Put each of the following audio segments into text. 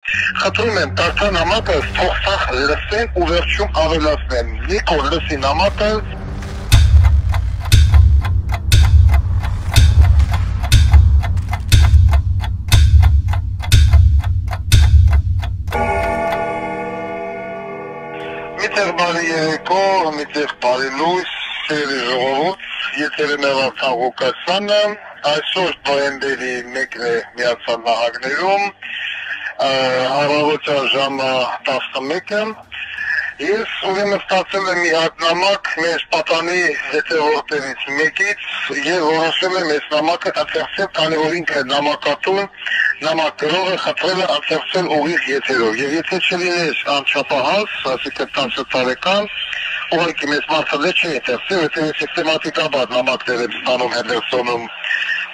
Խնդրում եմ, կարդա նամակը, թող սաղ լսեն ու վերջում ավելացնեն։ Նիկոլ, լսի նամակը։ Միտեղ բարի երեկո, միտեղ բարի լույս, սերի ժողովուրդ, եթերում է Վարդան Ղուկասյանը, այսօր նոյեմբերի 1-ն է Միացյալ Նահանգներում, առավոտյան ժամը 11-ը, ես ուրեմն ստացել եմ մի հատ նամակ մեր պատանի հետևորդներից մեկից եւ որոշել եմ այս նամակը ընթերցել, քանի որ ինքը նամակատուն նամակ գրողը խնդրել է ընթերցել ուղիղ եթերով եւ եթե չլիներ անչափահաս, այսինքն 17 տարեկան, ուղղակի մեծ մարդը չի ընթերցել, եթե սիստեմատիկաբար նամակներ եմ ստանում Հենդերսոնում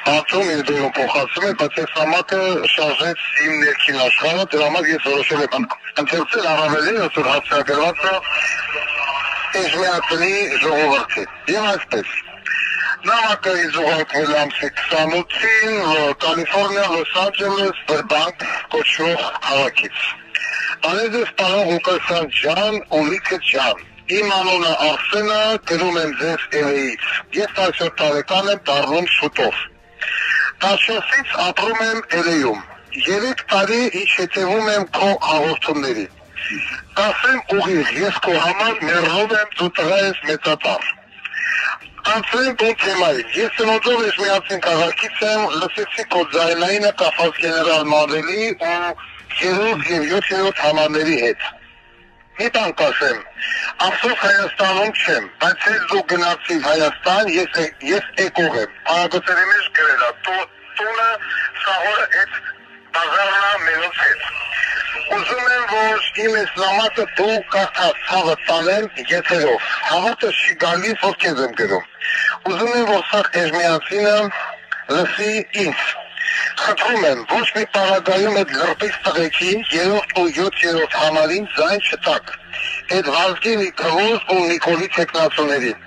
Ատում իր դերում փոխացում է, բայց այս նամակը շարժեց իմ ներքին աշխարհը, դրա համար ես որոշել եմ ընթերցել առավելին, որ հացիագրված է Էժմիածնի ժողովրդի։ Եվ այսպես, նամակը ինձ ուղարկվել է ամսի 28-ին Կալիֆոռնիա, Լոս Անջելես, Բերբանկ կոչվող քաղաքից։ Անեզես պարոն Ղուկասյան ջան, Ուլիքը ջան, իմ անունը Արսենը, գրում եմ ձեզ LA-ից։ Ես 14 տարեկան եմ, դառնում շուտով։ 14-ից ապրում եմ LA-ում, 3 տարի ինչ հետևում եմ քո հաղորդումների։ Ասեմ ուղիղ, ես քո համար մեռնում եմ, դու տղա ես մեծատար։ Անցնենք ու թեմային, ես ծնոտով Էժմիածին քաղաքից եմ, լսեցի քո ձայնայինը կապված գեներալ Մանրելի ու 3 և 7-րդ համարների հետ։ Մի բան կասեմ, ափսոս Հայաստանում չեմ, բայց ես դու գնացիր Հայաստան, ես եկող եմ, արագոցերի մեջ գրել է, տունը սաղորը էտ բազարնա մերոց հետ։ Ուզում եմ, որ իմ ես նամակը դու կարդաս հավը տանեմ եթերով, հավատը չի գալիս, որ քեզ եմ գրում։ Ուզում եմ, որ սաղ Էժմիածինը լսի ինձ։ Խնդրում եմ, ոչ մի պարագայում այդ լրպից տղեկի 3 ու 7-րդ համարին ձայն չտակ, այդ Վազգենի Քվոզ ու Նիկոլի թեկնածուներին։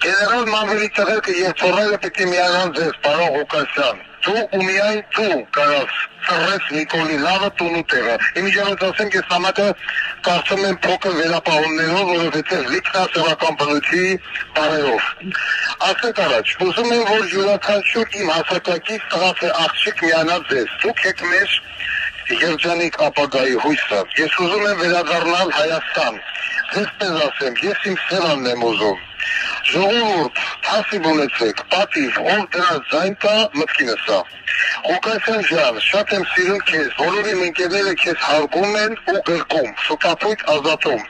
Գեներալ Մանրելի տղերքը և թոռները պիտի միանան ձեզ, պարոն Ղուկասյան, դու ու միայն դու կարաս ծռես Նիկոլի լավը տուն ու տեղը։ Իմիջիայլոց ասեմ, ես նամակը կարծում եմ փոքր վերապահումներով, որովհետև լիքն է սևական բնույթի բառերով։ Ասենք առաջ, ուզում եմ, որ յուրաքանչյուր իմ հասակակից տղաց է աղջիկ միանա ձեզ, դուք եք մեր երջանիկ ապագայի հույսը, ես ուզում եմ վերադառնալ Հայաստան, ձեզ պես ասեմ, ես իմ սևանն եմ ուզում, ժողովուրդ, թասիբ ունեցեք, պատիվ, ով դրան ձայն կա, մտքինս է, Ղուկասյան ջան, շատ եմ սիրում քեզ, բոլոր իմ ընկերները քեզ հարգում են ու գրկում, շուտապույտ ազատում,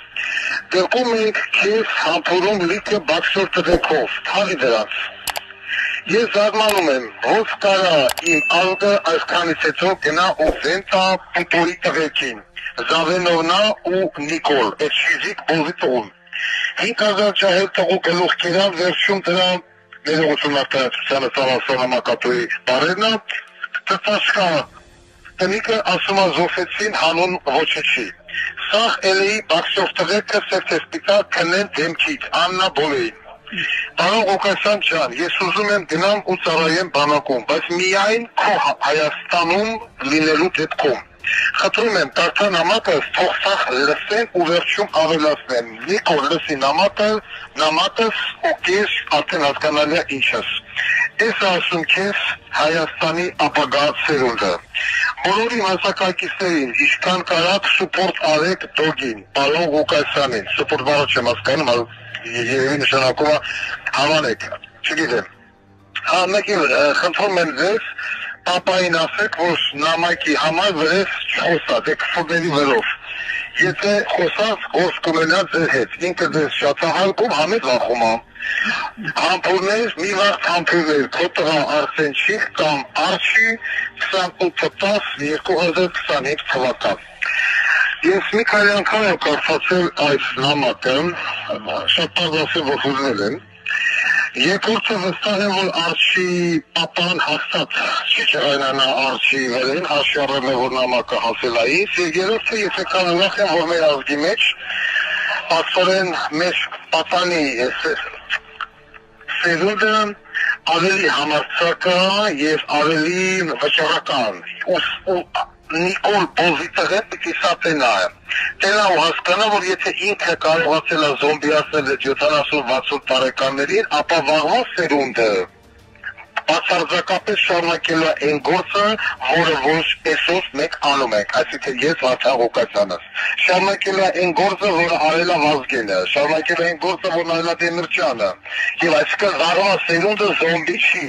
գրկում ենք քեզ համբուրում լիքը բաքսոր տղեկով, թաղի դրանց։ Ես զարմանում եմ, ոնց կարա իմ ալգը այսքանից հետո գնա ու զենտա պուտորի տղեկին, Զավենովնա ու Նիկոլ, այդ շիզիկ բովի տողում։ 5000 ջահել տղու գլուխ կերան, վերջում դրա ներողություն արտահայտությանը ծավալսող համակատույի բարերնա, ծծաշկա տնիկը ասում է զոհվեցին հանուն ոչնչի։ Սաղ LA-ի բաքսով տղեկը սերտեսպիտակ քնեն դեմքից, Աննա Բոլեին։ Պարոն Ղուկասյան ջան, ես ուզում եմ գնամ ու ծառայեմ բանակում, բայց միայն քո Հայաստանում լինելու դեպքում։ Խնդրում եմ, կարդա նամակը, թող սաղ լսեն ու վերջում ավելացնեն։ Նիկոլ, լսի նամակս ու քեզ արդեն հասկանալի է ինչս։ Ես ասում քեզ Հայաստանի ապագա սերունդը։ Բոլորի հասակակիցներին, ինչքան կարաք սուպորտ արեք դոգին, պարոն Ղուկասյանին, սուպորտ բառը չեմ հասկանում, երևի նշանակում է հավանեք, չգիտեմ։ Մեկ էլ խնդրում եմ ձեզ, պապային ասեք, որ նամակի համար վրես չխոսա, դե քֆուրների վրով։ Եթե խոսած գործ կունենա ձեր հետ, ինքը ձեզ շատ է հարգում, համետ վախում է։ Համբուրներ, մի վաղ համբուրներ, քո տղա Արսենչիկ կամ Արչի 28/10/2025 թվական։ Ես մի քանի անգամ եմ կարդացել այս նամակը, շատ բարձր ասեմ, որ հուզվել եմ։ Երկրորդը վստահ եմ, որ Արչի պապան հաստատ չի չղայնանա Արչի վերին, հաշվի առնելով, որ նամակը հասել է ինձ, և երրորդը, եթե կան ուրախ եմ, որ մեր ազգի մեջ, աստորեն մեր պատանի սերունդը ավելի համարձակ է և ավելի վճռական, ու Նիկոլ Պոզիտը պիտի սա տենա է։ Տենա ու հասկանա, որ եթե ինքը կարողացել է զոմբիացնել 70-60 տարեկաններին, ապա վաղվա սերունդը բացարձակապես շարունակելու է այն գործը, որը ոչ այսօր մենք անում ենք, այսինքն ես Վարդան Ղուկասյանս։ Շարունակելու է այն գործը, որը արել է Վազգենը, շարունակելու է այն գործը, որն արել է Դեմիրճյանը։ Եվ այսինքն վաղվա սերունդը զոմբի չի։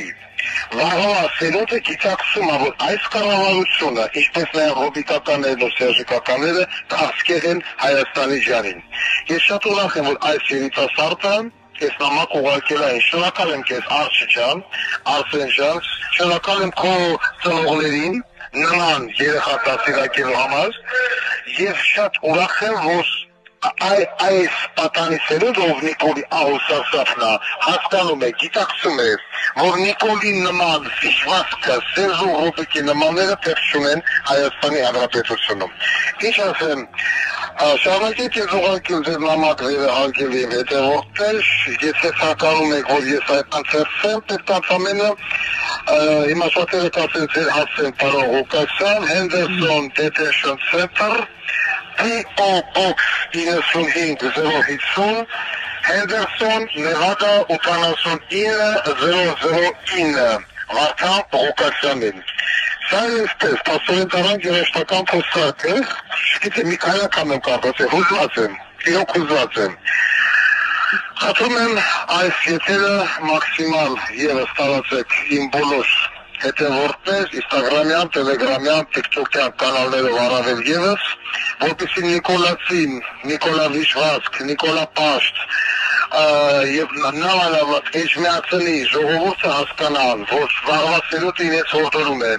Վաղվա սերունդը գիտակցում է, որ այս կառավարությունը, ինչպես նաև ռոբիկականներն ու սերժիկականները կասկեղ են Հայաստանի ժանին։ Ես շատ ուրախ եմ, որ այս երիտասարդը ես նամակ ուղարկել եմ, շնորհակալ եմ քեզ Արսեն ջան, շնորհակալ եմ քո ծնողներին նման երեխա դաստիարակելու համար եւ շատ ուրախ եմ, որ այս պատանի սերունդով Նիկոլի Ահուսասաֆնա հասկանում է, գիտակցում է, որ Նիկոլի նման ֆիշվածքը, Սերժու Ռոբիկի նմանները տեղ չունեն Հայաստանի Հանրապետությունում։ Ինչ ասեմ, շարունակեք ես ուղարկել ձեր նամակները հարգել եմ հետևորդներ, եթե ցանկանում եք, որ ես այդ անցերցեմ, պետք է ամենը հիմա շատերը կասեն ձեր հասցեն պարոն Ղուկասյան, Henderson Detention Center, P.O. Box 95050, Henderson, Nevada 89009, Վարդան Ղուկասյանին։ Սա այսպես, պաստորեն տարան գերեշտական փոստակ է, չգիտեմ մի քայլական եմ կարծել, հուզված եմ, իրոք հուզված եմ։ Խնդրում եմ այս եթերը մաքսիմալ ևս տարածեք իմ բոլոր հետևորդներ, ինստագրամյան, տելեգրամյան, տիկտոկյան կանալներով առավել ևս, որպեսզի Նիկոլացին, Նիկոլա Վիշվածք, Նիկոլա Պաշտ եւ նավալավատ էջմիածնի ժողովուրդը հասկանան, որ վաղվա սերունդը իրենց հորդորում է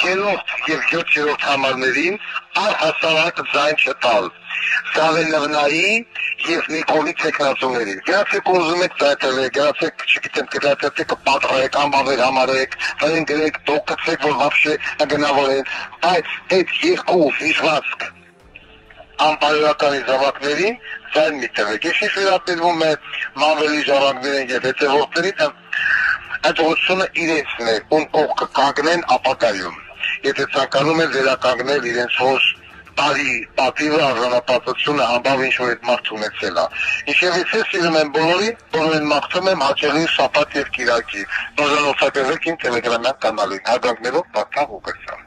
3-րդ եւ 7-րդ համարներին առհասարակ ձայն չտալ Սավելնավնայի եւ Նիկոլի տեխնացուներին։ Գնացեք ուզում եք ծայտել, գնացեք, չգիտեմ, կդատեք, պատրեք, անբավեր համարեք, վրեն գրեք, դոկացեք, որ վաբշե գնավորեն, բայց այդ երկու վիժվածք անպայրականի զավակներին ձայն մի տվեք։ Ես ինչ վերապետվում է մանվելի ժավակներին եւ հետևորդներին, այդ ողջությունը իրենցն է, ում կողքը կանգնեն ապակայում։ Եթե ցանկանում են վերականգնել իրենց հոր տարի պատիվը արժանապատվությունը անբավ ինչ-որ այդ մարդ ունեցել է։ Ինչևից ես սիրում եմ բոլորին մաղթում եմ հաճելի շաբաթ եւ կիրակի։ Նորանոցակերեք իմ տելեգրամյան կանալին, հարգանքներով Վարդան Ղուկասյան։